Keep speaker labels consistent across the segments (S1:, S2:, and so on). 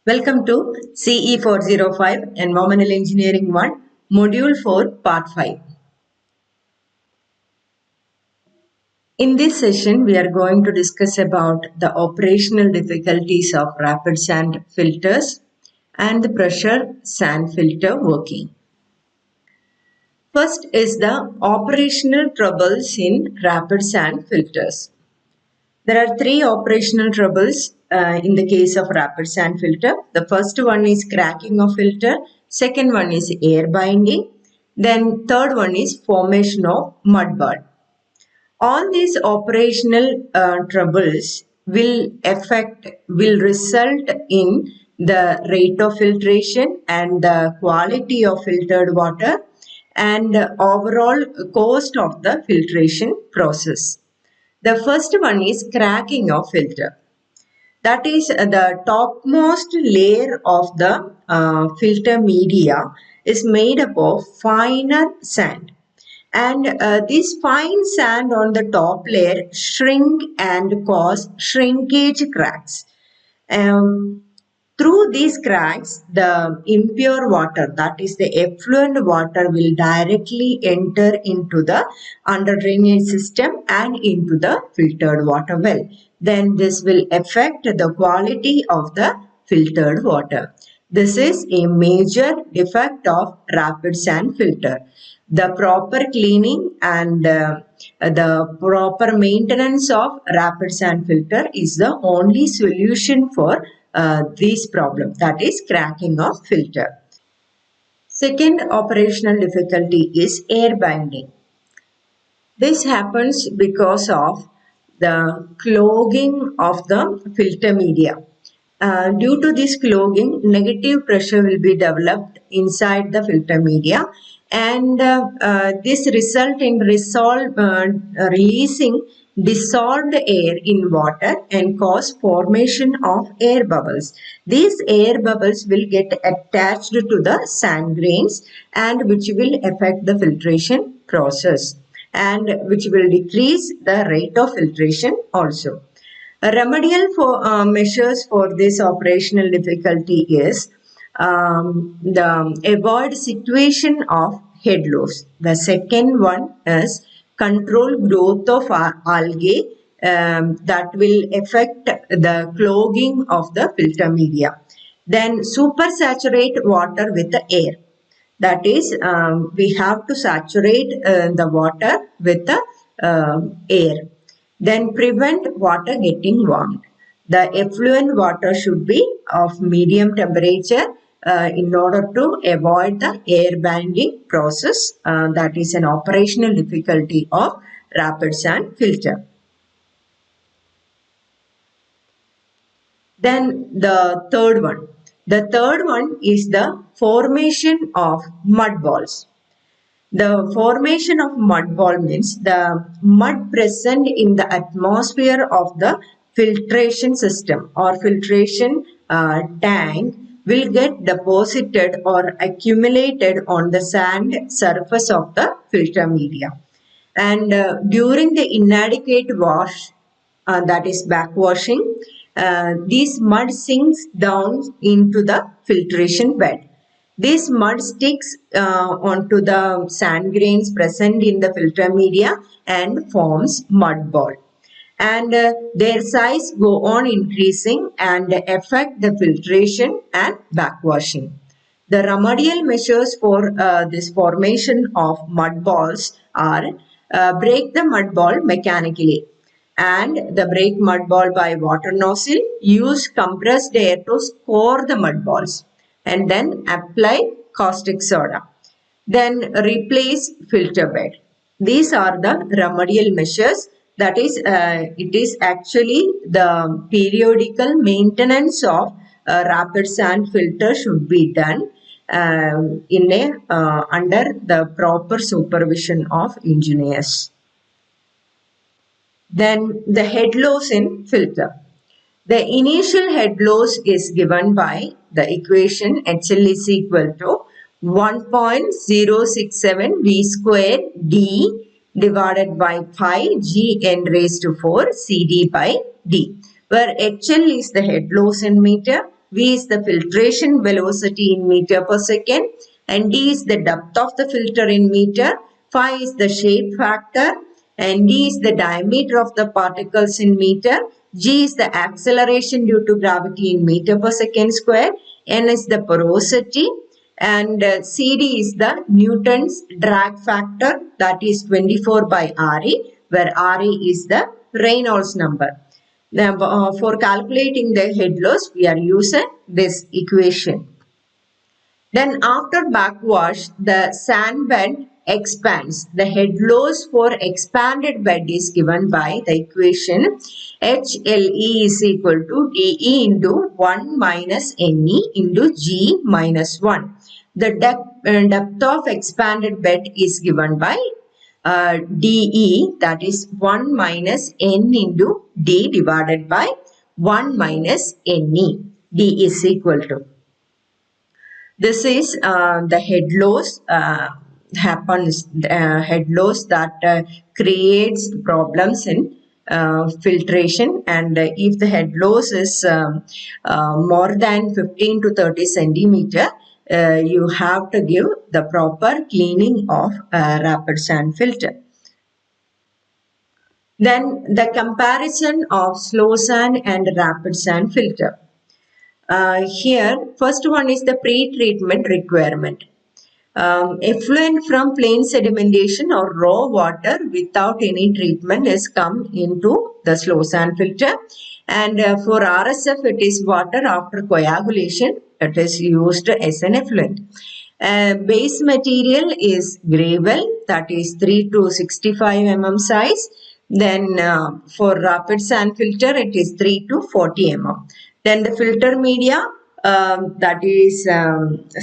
S1: Welcome to CE405 Environmental Engineering 1 Module 4 Part 5. In this session, we are going to discuss about the operational difficulties of rapid sand filters and the pressure sand filter working. First is the operational troubles in rapid sand filters. There are three operational troubles in the case of rapid sand filter. The first one is cracking of filter, second one is air binding, then third one is formation of mud ball. All these operational troubles will result in the rate of filtration and the quality of filtered water and overall cost of the filtration process. The first one is cracking of filter. That is the topmost layer of the filter media is made up of finer sand. And this fine sand on the top layer shrink and cause shrinkage cracks. Through these cracks, the impure water, that is the effluent water, will directly enter into the under drainage system and into the filtered water well. Then this will affect the quality of the filtered water. This is a major defect of rapid sand filter. The proper cleaning and the proper maintenance of rapid sand filter is the only solution for this problem, that is cracking of filter. Second operational difficulty is air binding. This happens because of the clogging of the filter media. Due to this clogging, negative pressure will be developed inside the filter media, and this result in releasing dissolved air in water and cause formation of air bubbles. These air bubbles will get attached to the sand grains and which will affect the filtration process and which will decrease the rate of filtration also. Remedial measures for this operational difficulty is the avoid situation of head loss. The second one is control growth of algae that will affect the clogging of the filter media. Then supersaturate water with the air. That is, we have to saturate the water with the air. Then prevent water getting warmed. The effluent water should be of medium temperature in order to avoid the air binding process. That is an operational difficulty of rapid sand filter. Then the third one. The third one is the formation of mud balls. The formation of mud ball means the mud present in the atmosphere of the filtration system or filtration tank will get deposited or accumulated on the sand surface of the filter media. And during the inadequate wash, that is backwashing, this mud sinks down into the filtration bed. This mud sticks onto the sand grains present in the filter media and forms mud ball. And their size go on increasing and affect the filtration and backwashing. The remedial measures for this formation of mud balls are break the mud ball mechanically and the break mud ball by water nozzle, use compressed air to score the mud balls and then apply caustic soda. Then replace filter bed. These are the remedial measures. That is, it is actually the periodical maintenance of rapid sand filter should be done under the proper supervision of engineers. Then the head loss in filter. The initial head loss is given by the equation HL is equal to 1.067 V square D divided by pi G n raised to 4 CD by D, where HL is the head loss in meter V is the filtration velocity in meter per second, and D is the depth of the filter in meter, phi is the shape factor, and D is the diameter of the particles in meter, G is the acceleration due to gravity in meter per second square, N is the porosity, and CD is the Newton's drag factor, that is 24 by RE, where RE is the Reynolds number. Now, for calculating the head loss, we are using this equation. Then after backwash, the sand bed expands. The head loss for expanded bed is given by the equation HLE is equal to DE into 1 minus NE into G minus 1. The depth of expanded bed is given by DE, that is 1 minus N into D divided by 1 minus NE. D is equal to. This is the head loss head loss that creates problems in filtration, and if the head loss is more than 15 to 30 centimeter, you have to give the proper cleaning of rapid sand filter. Then the comparison of slow sand and rapid sand filter. Here, first one is the pre-treatment requirement. Effluent from plain sedimentation or raw water without any treatment is come into the slow sand filter, and for RSF it is water after coagulation, it is used as an effluent. Base material is gravel, that is 3 to 65 mm size. Then for rapid sand filter it is 3 to 40 mm. Then the filter media, that is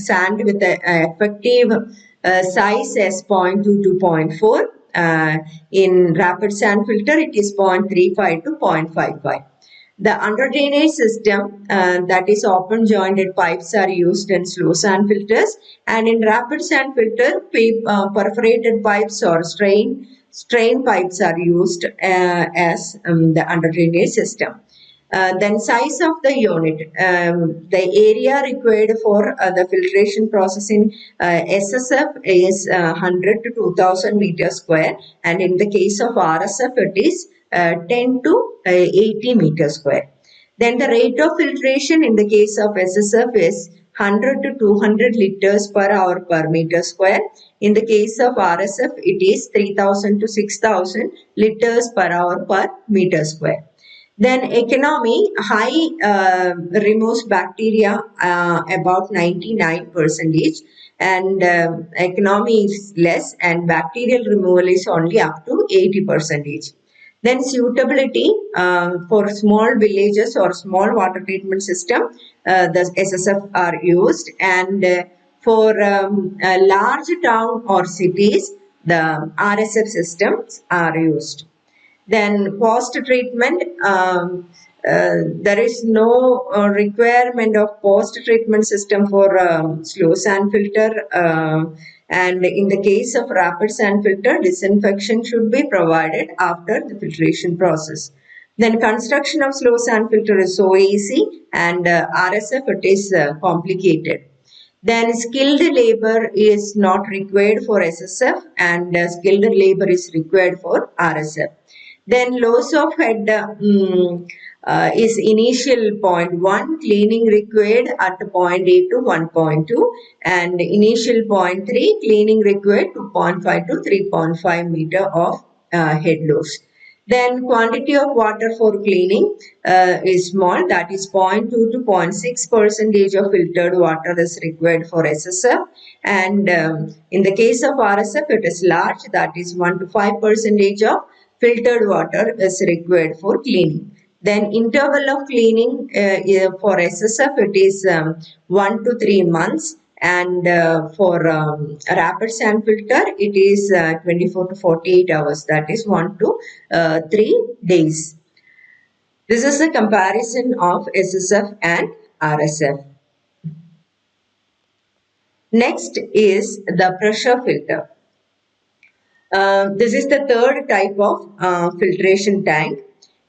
S1: sand with an effective size as 0.2 to 0.4. In rapid sand filter it is 0.35 to 0.55. The under drainage system, that is open jointed pipes, are used in slow sand filters, and in rapid sand filter perforated pipes or strain pipes are used as the under drainage system. Then size of the unit, the area required for the filtration process in SSF is 100 to 2000 meters square, and in the case of RSF it is 10 to 80 meters square. Then the rate of filtration in the case of SSF is 100 to 200 liters per hour per meter square. In the case of RSF it is 3000 to 6000 liters per hour per meter square. Then economy, high removes bacteria about 99%, and economy is less and bacterial removal is only up to 80%. Then suitability, for small villages or small water treatment system, the SSF are used, and for a large town or cities, the RSF systems are used. Then post-treatment, there is no requirement of post-treatment system for slow sand filter, and in the case of rapid sand filter, disinfection should be provided after the filtration process. Then construction of slow sand filter is so easy, and RSF it is complicated. Then skilled labor is not required for SSF, and skilled labor is required for RSF. Then loss of head is initial 0.1, cleaning required at 0.8 to 1.2, and initial 0.3, cleaning required to 0.5 to 3.5 meter of head loss. Then quantity of water for cleaning is small, that is 0.2 to 0.6% of filtered water is required for SSF, and in the case of RSF it is large, that is 1 to 5% of filtered water is required for cleaning. Then interval of cleaning for SSF it is 1 to 3 months, and for rapid sand filter it is 24 to 48 hours, that is 1 to 3 days. This is a comparison of SSF and RSF. Next is the pressure filter. This is the third type of filtration tank.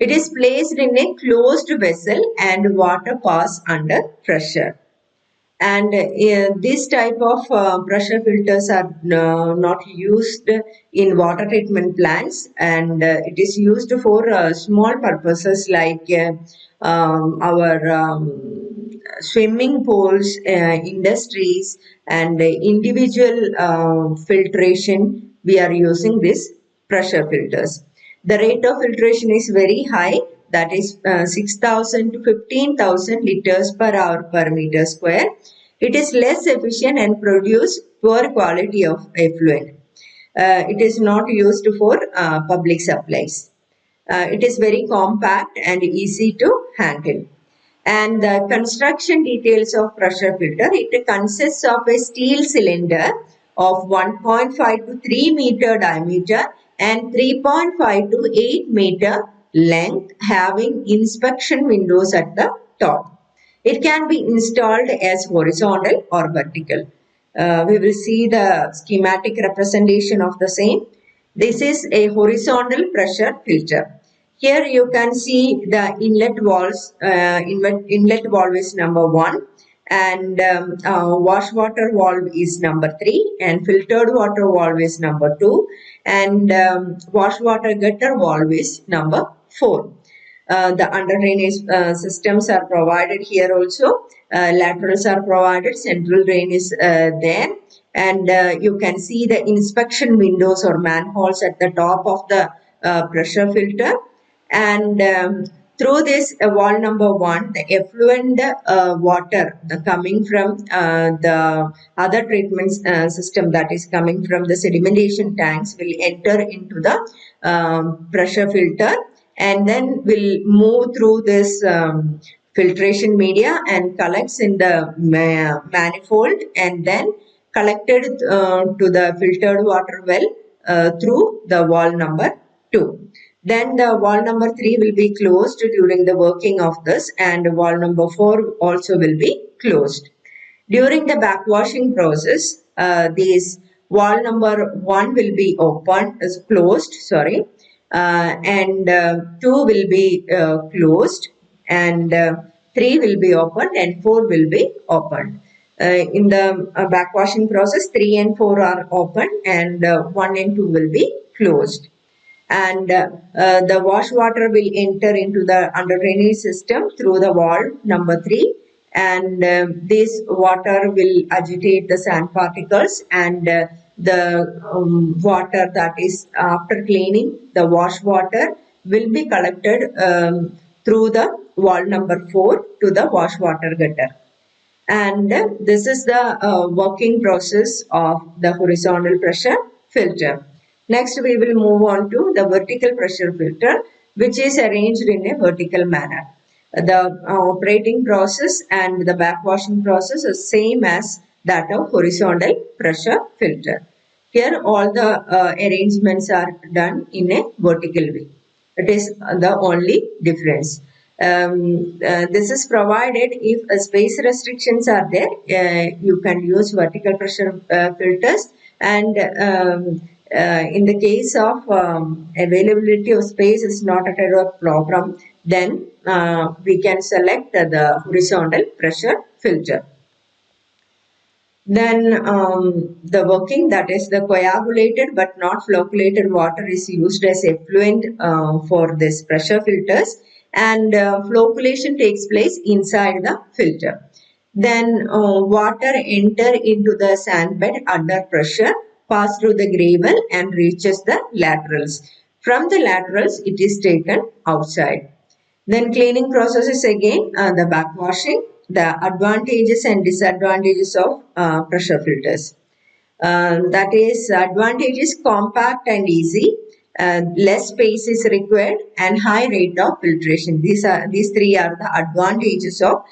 S1: It is placed in a closed vessel and water pass under pressure. And this type of pressure filters are not used in water treatment plants, and it is used for small purposes like our swimming pools, industries, and individual filtration. We are using this pressure filters. The rate of filtration is very high, that is 6,000 to 15,000 liters per hour per meter square. It is less efficient and produce poor quality of effluent. It is not used for public supplies. It is very compact and easy to handle. And the construction details of pressure filter, it consists of a steel cylinder of 1.5 to 3 meter diameter and 3.5 to 8 meter length, having inspection windows at the top. It can be installed as horizontal or vertical. We will see the schematic representation of the same. This is a horizontal pressure filter. Here you can see the inlet valves. Inlet valve is number 1, and wash water valve is number 3, and filtered water valve is number 2, and wash water gutter valve is number 4. The under drainage systems are provided here also. Laterals are provided, central drain is there, and you can see the inspection windows or manholes at the top of the pressure filter. And through this wall number 1, the effluent water coming from the other treatment system, that is coming from the sedimentation tanks, will enter into the pressure filter, and then will move through this filtration media and collects in the manifold, and then collected to the filtered water well through the wall number 2. Then the wall number 3 will be closed during the working of this, and wall number 4 also will be closed. During the backwashing process, this wall number 1 will be closed, and 2 will be closed, and 3 will be opened, and 4 will be opened. In the backwashing process, 3 and 4 are open, and 1 and 2 will be closed. And the wash water will enter into the under drainage system through the valve number 3, and this water will agitate the sand particles, and the water that is after cleaning, the wash water will be collected through the valve number 4 to the wash water gutter. And this is the working process of the horizontal pressure filter. Next, we will move on to the vertical pressure filter, which is arranged in a vertical manner. The operating process and the backwashing process is same as that of horizontal pressure filter. Here all the arrangements are done in a vertical way. It is the only difference. This is provided if space restrictions are there. You can use vertical pressure filters, and in the case of availability of space is not at a problem, then we can select the horizontal pressure filter. Then the working, that is the coagulated but not flocculated water is used as effluent for this pressure filters, and flocculation takes place inside the filter. Then water enter into the sand bed under pressure, pass through the gravel and reaches the laterals. From the laterals it is taken outside. Then cleaning process is again the backwashing, the advantages and disadvantages of pressure filters. That is, advantage is compact and easy, less space is required, and high rate of filtration. These three are the advantages of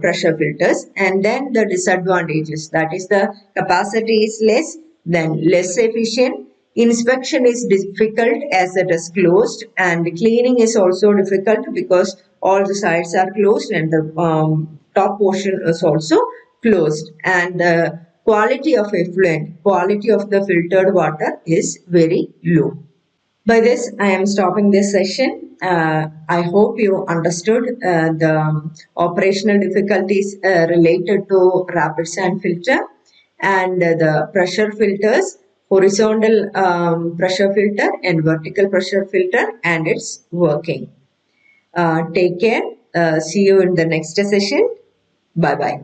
S1: pressure filters. And then the disadvantages, that is, the capacity is less, then less efficient. Inspection is difficult as it is closed, and cleaning is also difficult because all the sides are closed and the top portion is also closed, and the quality of effluent, quality of the filtered water is very low. By this, I am stopping this session. I hope you understood the operational difficulties related to rapid sand filter and the pressure filters, horizontal pressure filter and vertical pressure filter and its working. Take care. See you in the next session. Bye bye.